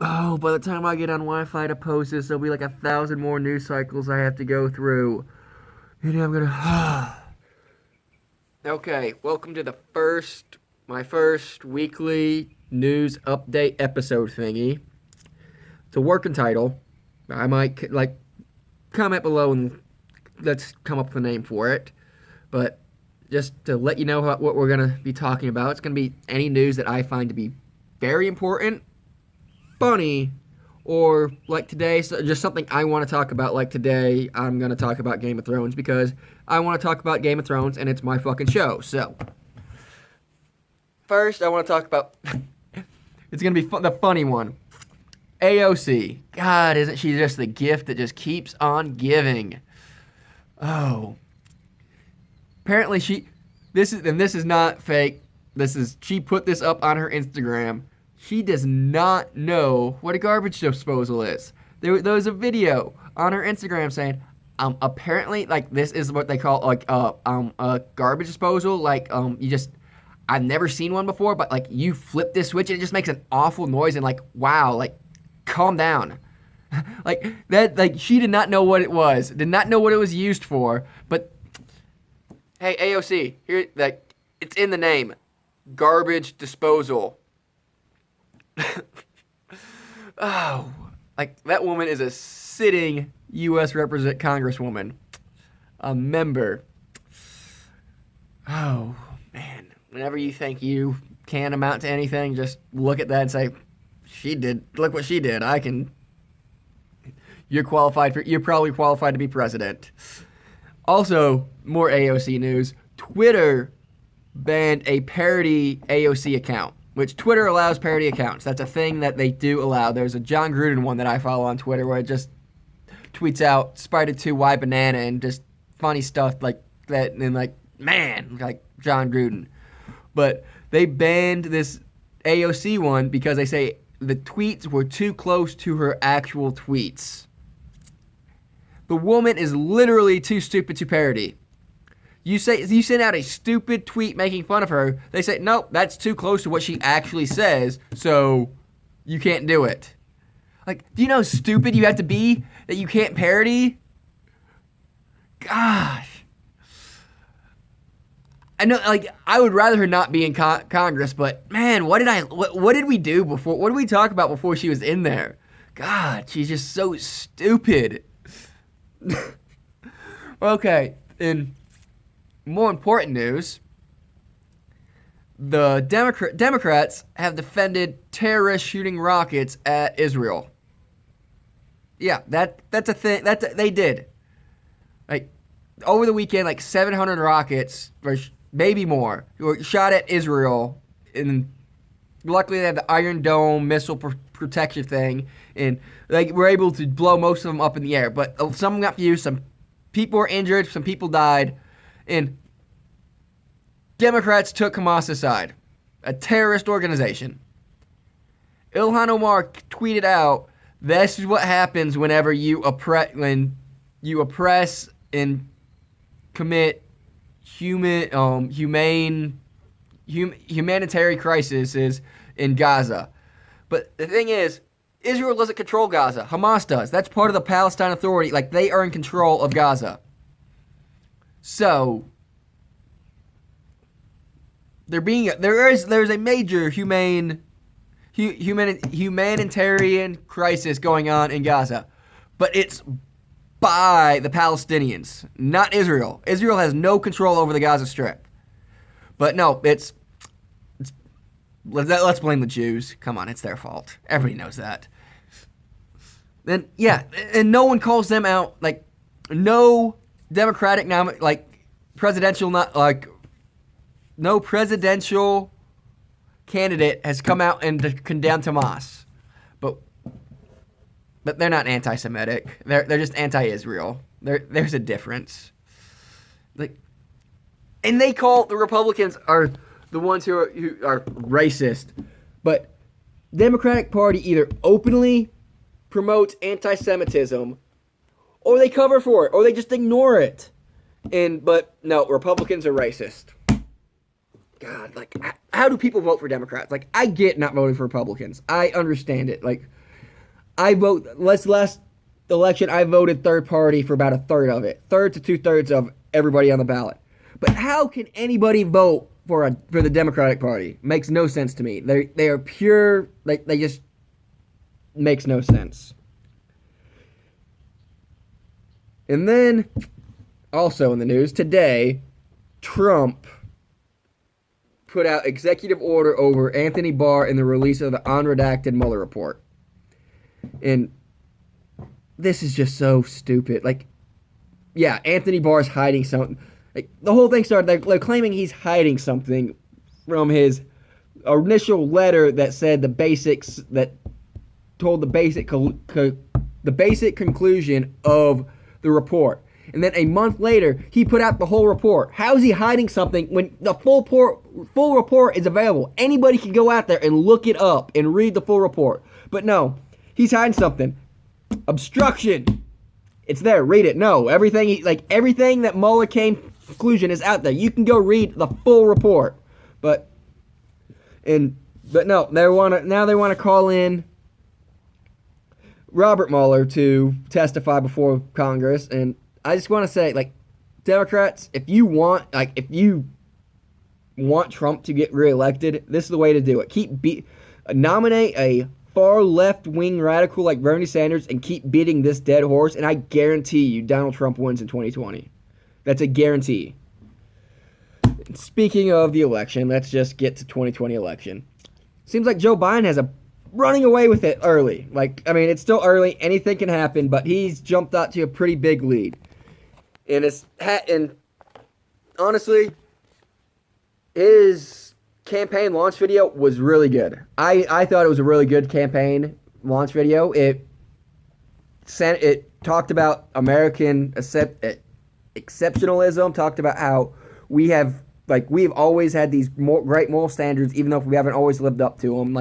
Oh, by the time I get on Wi-Fi to post this, there'll be like 1,000 more news cycles I have to go through. And I'm gonna. Okay, welcome to my first weekly news update episode thingy. It's a working title. I might comment below and let's come up with a name for it. But just to let you know what we're gonna be talking about, it's gonna be any news that I find to be very important, funny, or like today, so just something I want to talk about. Like today, I'm going to talk about Game of Thrones because I want to talk about Game of Thrones and it's my fucking show. So, first, I want to talk about it's going to be the funny one. AOC. God, isn't she just the gift that just keeps on giving? Oh. Apparently, this is not fake. She put this up on her Instagram. She does not know what a garbage disposal is. There was a video on her Instagram saying, apparently, like, this is what they call, like, a garbage disposal. Like, I've never seen one before, but, like, you flip this switch and it just makes an awful noise and, like, wow, like, calm down. She did not know what it was, did not know what it was used for, but, hey, AOC, here, like, it's in the name, garbage disposal. Oh, like that woman is a sitting U.S. Congresswoman, a member. Oh man, whenever you think you can amount to anything, just look at that and say, look what she did. You're probably qualified to be president. Also, more AOC news. Twitter banned a parody AOC account. Which Twitter allows parody accounts. That's a thing that they do allow. There's a John Gruden one that I follow on Twitter where it just tweets out Spider 2 Y banana and just funny stuff like that. And like, man, like John Gruden. But they banned this AOC one because they say the tweets were too close to her actual tweets. The woman is literally too stupid to parody. You send out a stupid tweet making fun of her. They say, nope, that's too close to what she actually says, so you can't do it. Like, do you know how stupid you have to be that you can't parody? Gosh. I know, like, I would rather her not be in Congress, but man, what did we do before? What did we talk about before she was in there? God, she's just so stupid. Okay, and more important news, the Democrats have defended terrorists shooting rockets at Israel. Yeah, that's a thing. They did. Like, over the weekend, like 700 rockets, or maybe more, were shot at Israel. And luckily they had the Iron Dome missile protection thing. And they were able to blow most of them up in the air. But some got fused, some people were injured, some people died. And Democrats took Hamas aside, a terrorist organization. Ilhan Omar tweeted out, "This is what happens whenever you oppress and commit humanitarian crises in Gaza." But the thing is, Israel doesn't control Gaza. Hamas does. That's part of the Palestine Authority. Like, they are in control of Gaza. So there's a major humanitarian crisis going on in Gaza, but it's by the Palestinians, not Israel. Israel has no control over the Gaza Strip. But no, let's blame the Jews. Come on, it's their fault. Everybody knows that. Then yeah, and no one calls them out. Like, no Democratic no presidential candidate has come out and condemned Hamas. But they're not anti-Semitic. They're just anti-Israel. There's a difference. Like, and they call the Republicans are the ones who are racist. But Democratic Party either openly promotes anti-Semitism, or they cover for it, or they just ignore it. But no, Republicans are racist. God, like, how do people vote for Democrats? Like, I get not voting for Republicans. I understand it. Like, Last election, I voted third party for about a third of it, third to 2/3 of everybody on the ballot. But how can anybody vote for the Democratic Party? Makes no sense to me. They are pure. They just makes no sense. And then, also in the news today, Trump put out executive order over Anthony Barr and the release of the unredacted Mueller report. And this is just so stupid. Like, yeah, Anthony Barr's hiding something. Like, the whole thing started, they're claiming he's hiding something from his initial letter that said the basics, that told the basic conclusion of the report. And then a month later, he put out the whole report. How is he hiding something when the full report is available? Anybody can go out there and look it up and read the full report. But no, he's hiding something. Obstruction. It's there. Read it. No, everything that Mueller came to conclusion is out there. You can go read the full report. But no, they want to call in Robert Mueller to testify before Congress. And I just want to say, Democrats, if you want Trump to get reelected, this is the way to do it. Nominate a far left-wing radical like Bernie Sanders and keep beating this dead horse, and I guarantee you Donald Trump wins in 2020. That's a guarantee. Speaking of the election, let's just get to 2020 election. Seems like Joe Biden has running away with it early. It's still early. Anything can happen, but he's jumped out to a pretty big lead. And honestly, his campaign launch video was really good. I thought it was a really good campaign launch video. It talked about American exceptionalism, talked about how we've always had these great moral standards, even though we haven't always lived up to them.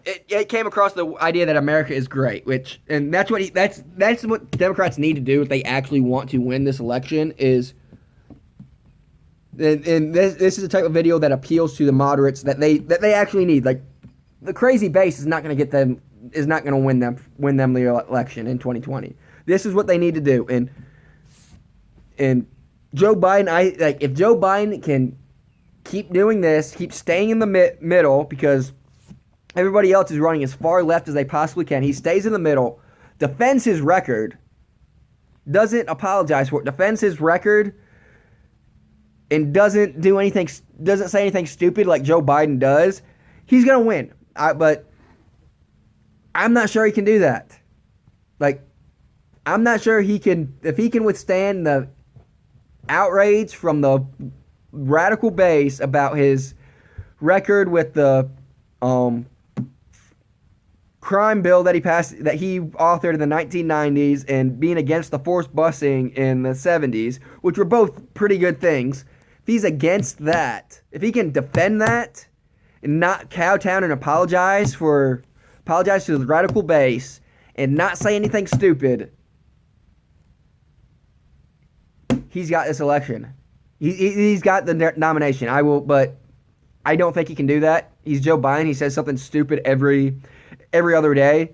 It came across the idea that America is great, and that's what Democrats need to do if they actually want to win this election. And this is the type of video that appeals to the moderates that they actually need. The crazy base is not going to win them the election in 2020. This is what they need to do. And Joe Biden, if Joe Biden can keep doing this, keep staying in the middle, because everybody else is running as far left as they possibly can. He stays in the middle, defends his record, doesn't apologize for it, defends his record, and doesn't say anything stupid like Joe Biden does. He's gonna win. But I'm not sure he can do that. I'm not sure if he can withstand the outrage from the radical base about his record with the crime bill that he authored in the 1990s and being against the forced busing in the 70s, which were both pretty good things. If he's against that, if he can defend that and not kowtow and apologize to the radical base and not say anything stupid, he's got this election. He's got the nomination. But I don't think he can do that. He's Joe Biden. He says something stupid every other day,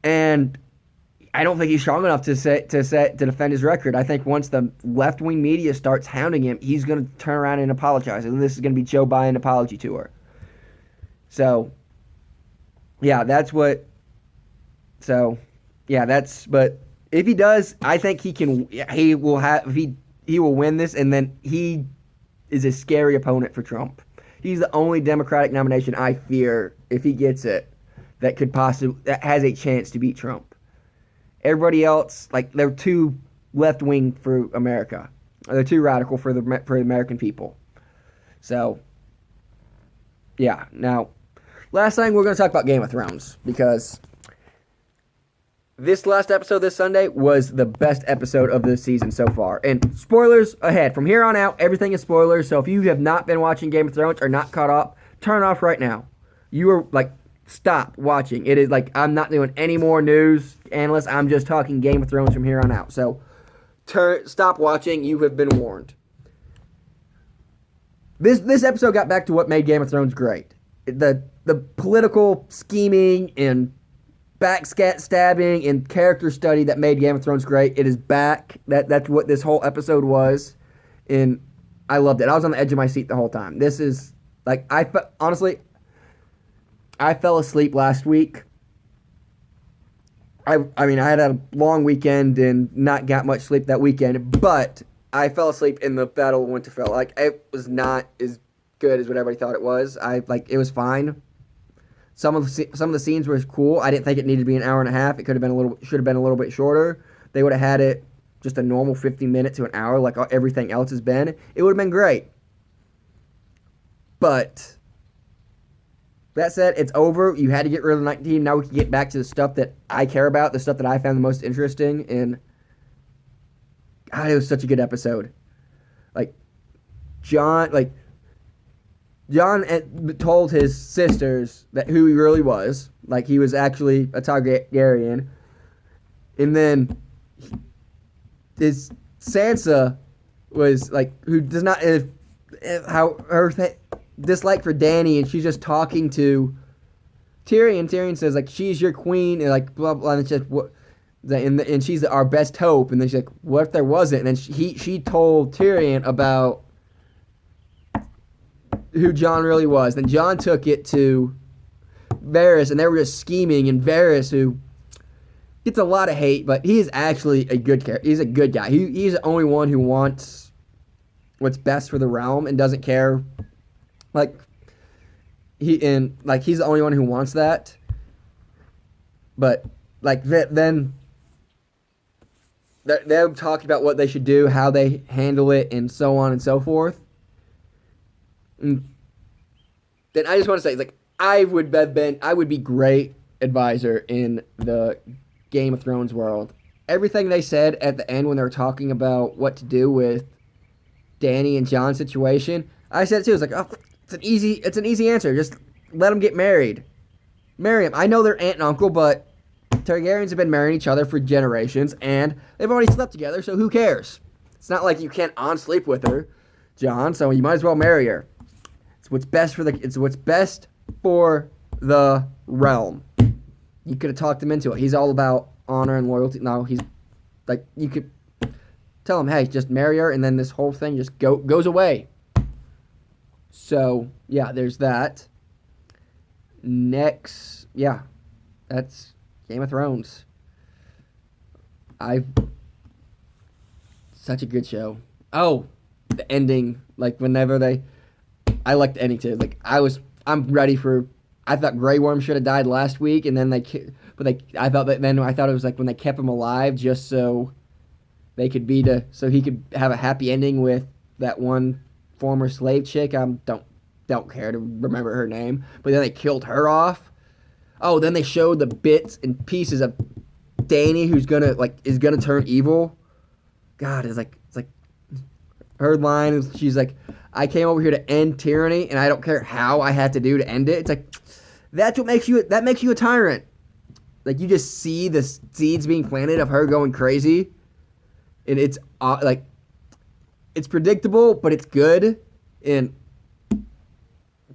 and I don't think he's strong enough to defend his record. I think once the left-wing media starts hounding him, he's going to turn around and apologize, and this is going to be Joe Biden apology tour. So, yeah, but if he does, I think he will win this, and then he is a scary opponent for Trump. He's the only Democratic nomination I fear, if he gets it, that has a chance to beat Trump. Everybody else, they're too left-wing for America. They're too radical for the American people. So, yeah. Now, last thing, we're going to talk about Game of Thrones, because this last episode this Sunday was the best episode of this season so far. And spoilers ahead. From here on out, everything is spoilers. So if you have not been watching Game of Thrones or not caught up, turn off right now. You are stop watching. It is I'm not doing any more news analysts. I'm just talking Game of Thrones from here on out. So stop watching. You have been warned. This episode got back to what made Game of Thrones great. The political scheming and backstabbing and character study that made Game of Thrones great. It is back. That's what this whole episode was, and I loved it. I was on the edge of my seat the whole time. This is like honestly, I fell asleep last week. I mean, I had a long weekend and not got much sleep that weekend, but I fell asleep in the Battle of Winterfell. Like, it was not as good as what everybody thought it was. It was fine. Some of the scenes were cool. I didn't think it needed to be an hour and a half. It should have been a little bit shorter. They would have had it just a normal 50 minutes to an hour like everything else has been. It would have been great. But that said, it's over. You had to get rid of the 19. Now we can get back to the stuff that I care about, the stuff that I found the most interesting. And God, it was such a good episode. Jon told his sisters that who he really was. Like, he was actually a Targaryen. And then his Sansa was who does not how her dislike for Dany, and she's just talking to Tyrion. Tyrion says she's your queen, and blah blah, and it's just what, and she's our best hope. And then she's like, what if there wasn't? And then she told Tyrion about who Jon really was. Then Jon took it to Varys, and they were just scheming. And Varys, who gets a lot of hate, but he is actually a good character. He's a good guy. He's the only one who wants what's best for the realm and doesn't care. He's the only one who wants that. But then they'll talk about what they should do, how they handle it, and so on and so forth. And then I just want to say, I would be great advisor in the Game of Thrones world. Everything they said at the end when they were talking about what to do with Dany and Jon's situation, I said it too. It's an easy answer. Just let them get married. Marry them. I know they're aunt and uncle, but Targaryens have been marrying each other for generations, and they've already slept together, so who cares? It's not like you can't on-sleep with her, Jon, so you might as well marry her. It's what's best for the realm. You could have talked him into it. He's all about honor and loyalty. No, he's you could tell him, hey, just marry her, and then this whole thing just goes away. So, yeah, there's that. Next, yeah, that's Game of Thrones. Such a good show. Oh, the ending, I liked the ending too. I'm ready for, I thought Grey Worm should have died last week, and then I thought it was when they kept him alive just so they could so he could have a happy ending with that one former slave chick. Don't care to remember her name, but then they killed her off. Oh, then they showed the bits and pieces of Dany, who's is gonna turn evil. God, it's her line is, she's like, I came over here to end tyranny, and I don't care how I had to do to end it. It's that's what makes you a tyrant. You just see the seeds being planted of her going crazy, and it's it's predictable, but it's good. And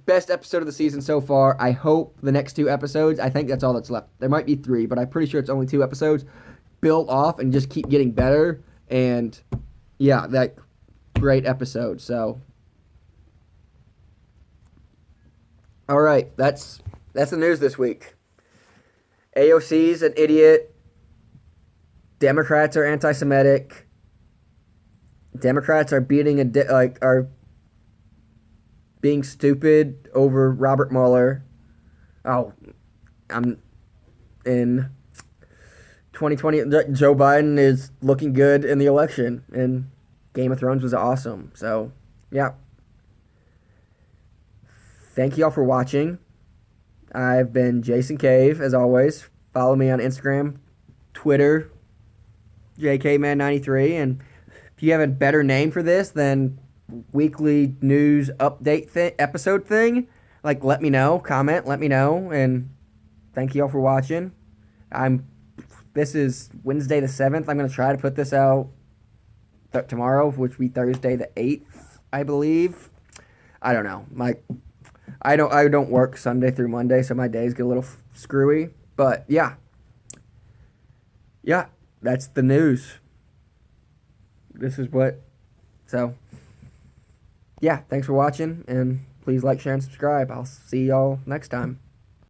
best episode of the season so far. I hope the next 2 episodes, I think that's all that's left. There might be 3, but I'm pretty sure it's only 2 episodes. Build off and just keep getting better. And yeah, that great episode. So, all right, that's the news this week. AOC's an idiot. Democrats are anti-Semitic. Democrats are are being stupid over Robert Mueller. Oh, I'm in 2020. Joe Biden is looking good in the election, and Game of Thrones was awesome. So, yeah. Thank you all for watching. I've been Jason Cave, as always. Follow me on Instagram, Twitter, JKman93, and if you have a better name for this than weekly news update episode thing, let me know, comment, let me know, and thank you all for watching. This is Wednesday the 7th. I'm going to try to put this out tomorrow, which will be Thursday the 8th, I believe. I don't know. I don't work Sunday through Monday, so my days get a little screwy, but yeah. Yeah, that's the news. This is what. So, yeah, thanks for watching, and please like, share, and subscribe. I'll see y'all next time.